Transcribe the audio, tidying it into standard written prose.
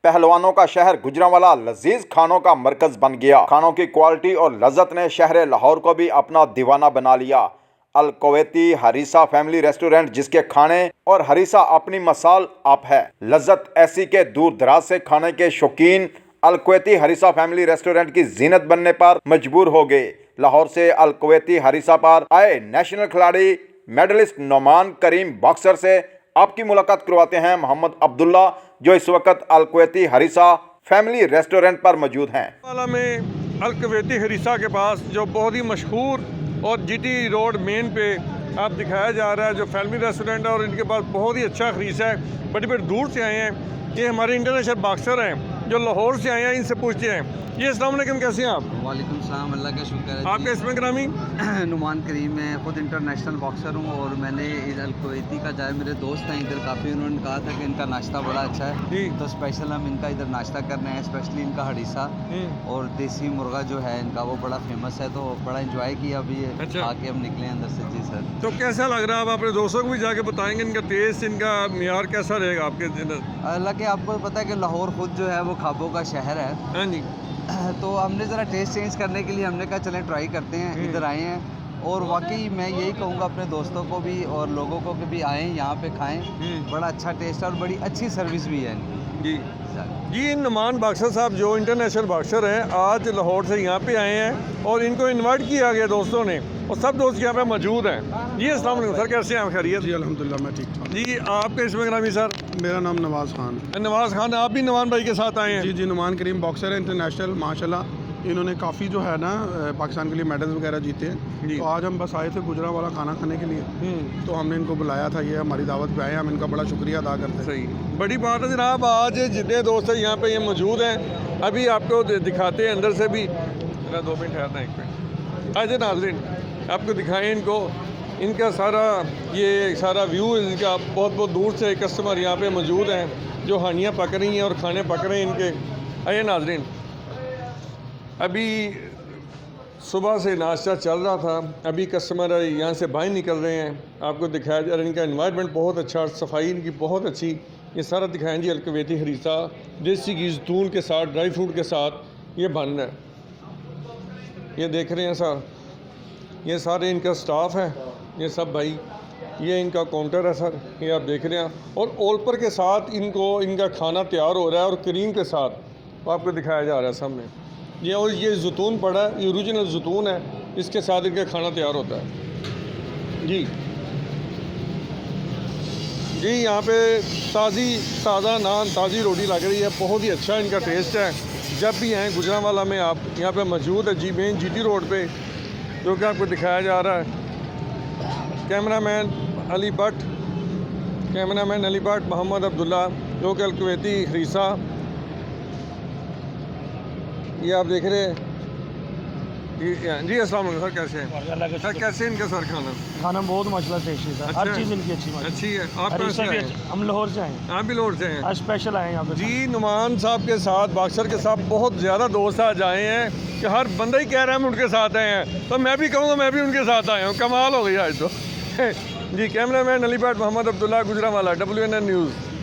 पहलवानों का शहर गुजरांवाला लजीज खानों का मरकज बन गया। खानों की क्वालिटी और लज्जत ने शहर लाहौर को भी अपना दीवाना बना लिया। अल कुवैती हरीसा फैमिली रेस्टोरेंट, जिसके खाने और हरीसा अपनी मिसाल आप है। लज्जत ऐसी के दूर दराज से खाने के शौकीन अल कुवैती हरीसा फैमिली रेस्टोरेंट की जीनत बनने पर मजबूर हो गए। लाहौर से अल कुवैती हरीसा पर आए नेशनल खिलाड़ी मेडलिस्ट नुमान करीम बॉक्सर से आपकी मुलाकात करवाते हैं मोहम्मद अब्दुल्ला, जो इस वक्त अल कुवैती हरीसा फैमिली रेस्टोरेंट पर मौजूद हैं। वाला में अल कुवैती हरीसा के पास जो बहुत ही मशहूर और जीटी रोड मेन पे आप दिखाया जा रहा है जो फैमिली रेस्टोरेंट है, और इनके पास बहुत ही अच्छा खरीसा है। बड़ी बड़ी दूर से आए हैं। ये हमारे इंटरनेशनल बॉक्सर हैं जो लाहौर से आए हैं। इनसे पूछते हैं जी, अस्सलाम वालेकुम, कैसे हैं आप? वालेकुम सलाम, अल्लाह का शुक्र है। आपका इसमें ग्रामी? नुमान करीम, मैं ख़ुद इंटरनेशनल बॉक्सर हूँ और मैंने अल कुवैती का जाए, मेरे दोस्त हैं इधर काफ़ी, उन्होंने कहा था कि इनका नाश्ता बड़ा अच्छा है, तो स्पेशल हम इनका इधर नाश्ता करने हैं। स्पेशली इनका हरीसा और देसी मुर्गा जो है इनका वो बड़ा फेमस है, तो बड़ा इंजॉय किया अभी खा के हम निकले अंदर से। जी सर, तो कैसा लग रहा है? आप अपने दोस्तों को भी जाके बताएंगे इनका टेस्ट, इनका मेयार कैसा रहेगा आपके इधर? हालांकि आपको पता है कि लाहौर खुद जो है वो खाबों का शहर है। हाँ जी। तो हमने ज़रा टेस्ट चेंज करने के लिए हमने कहा चलें ट्राई करते हैं, इधर आए हैं। और वाकई मैं यही कहूँगा अपने दोस्तों को भी और लोगों को कि भी आएँ यहाँ पे खाएं। बड़ा अच्छा टेस्ट है और बड़ी अच्छी सर्विस भी है इनकी। जी नुमान बॉक्सर साहब जो इंटरनेशनल बॉक्सर हैं, आज लाहौर से यहाँ पे आए हैं और इनको इनवाइट किया गया दोस्तों ने, और सब दोस्त यहाँ पे मौजूद हैं। जी अस्सलाम वालेकुम सर, कैसे हैं आप? खैरियत? जी अल्हम्दुलिल्लाह, मैं ठीक ठाक। जी आपका इसमें ग्रामी सर? मेरा नाम नवाज़ खान। नवाज़ खान, आप भी नुमान भाई के साथ आए हैं? जी जी, नुमान करीम बॉक्सर है इंटरनेशनल, माशाल्लाह इन्होंने काफ़ी जो है ना पाकिस्तान के लिए मेडल्स वगैरह जीते हैं। तो आज हम बस आए थे गुजरांवाला खाना खाने के लिए, तो हमने इनको बुलाया था, ये हमारी दावत पे आए हैं, हम इनका बड़ा शुक्रिया अदा करते हैं। सही, बड़ी बात है जनाब। आज जितने दोस्त हैं यहाँ पे ये मौजूद हैं, अभी आपको दिखाते हैं अंदर से भी। 2 मिनट ठहरना, 1 मिनट। आज नाज़रीन आपको दिखाएं इनको, इनका सारा व्यू इनका। बहुत बहुत दूर से कस्टमर यहाँ पे मौजूद हैं जो हानियाँ पक रही हैं और खाने पक रहे हैं इनके। आइए नाज़रीन, अभी सुबह से नाश्ता चल रहा था, अभी कस्टमर यहाँ से बाहर निकल रहे हैं। आपको दिखाया जा रहा है इनका एनवायरनमेंट बहुत अच्छा और सफाई इनकी बहुत अच्छी। ये सारा दिखाएं जी। अल कुवैती हरीसा देसी घी जैतून के साथ, ड्राई फ्रूट के साथ ये बन रहा है। ये देख रहे हैं सर, ये सारे इनका स्टाफ है, ये सब भाई, ये इनका काउंटर है सर, ये आप देख रहे हैं। और ओलपर के साथ इनका खाना तैयार हो रहा है और क्रीम के साथ आपको दिखाया जा रहा है सामने। ये और ये जैतून पड़ा है, ये ओरिजिनल जैतून है, इसके साथ इनका खाना तैयार होता है। जी जी, यहाँ पे ताज़ा नान, ताज़ी रोटी लग रही है, बहुत ही अच्छा इनका टेस्ट है। जब भी हैं गुजरांवाला में आप यहाँ पे मौजूद है, जी मेन जीटी रोड पे, जो कि आपको दिखाया जा रहा है। कैमरामैन अली भट्ट, मोहम्मद अब्दुल्ला, जो कि अल कुवैती हरीसा, ये आप देख रहे हैं। जी अस्सलाम वालेकुम सर, कैसे हैं सर? कैसे इनका सर खाना? बहुत माशाल्लाह टेस्टी है। अच्छा, हर चीज़ इनकी अच्छी है। आप कहाँ से आए हैं? हम लाहौर से आए हैं। आप भी लाहौर से हैं? आज स्पेशल आए हैं यहाँ पे। जी, नुमान साहब के साथ, बॉक्सर के साथ बहुत ज़्यादा दोस्त आज आए हैं कि हर बंदा ही कह रहा है हम उनके साथ आए हैं, तो मैं भी कहूँगा मैं भी उनके साथ आया हूँ। कमाल हो गई आज तो। जी, cameraman Ali Bhatt, Mohammad Abdullah, Gujranwala, WNN news.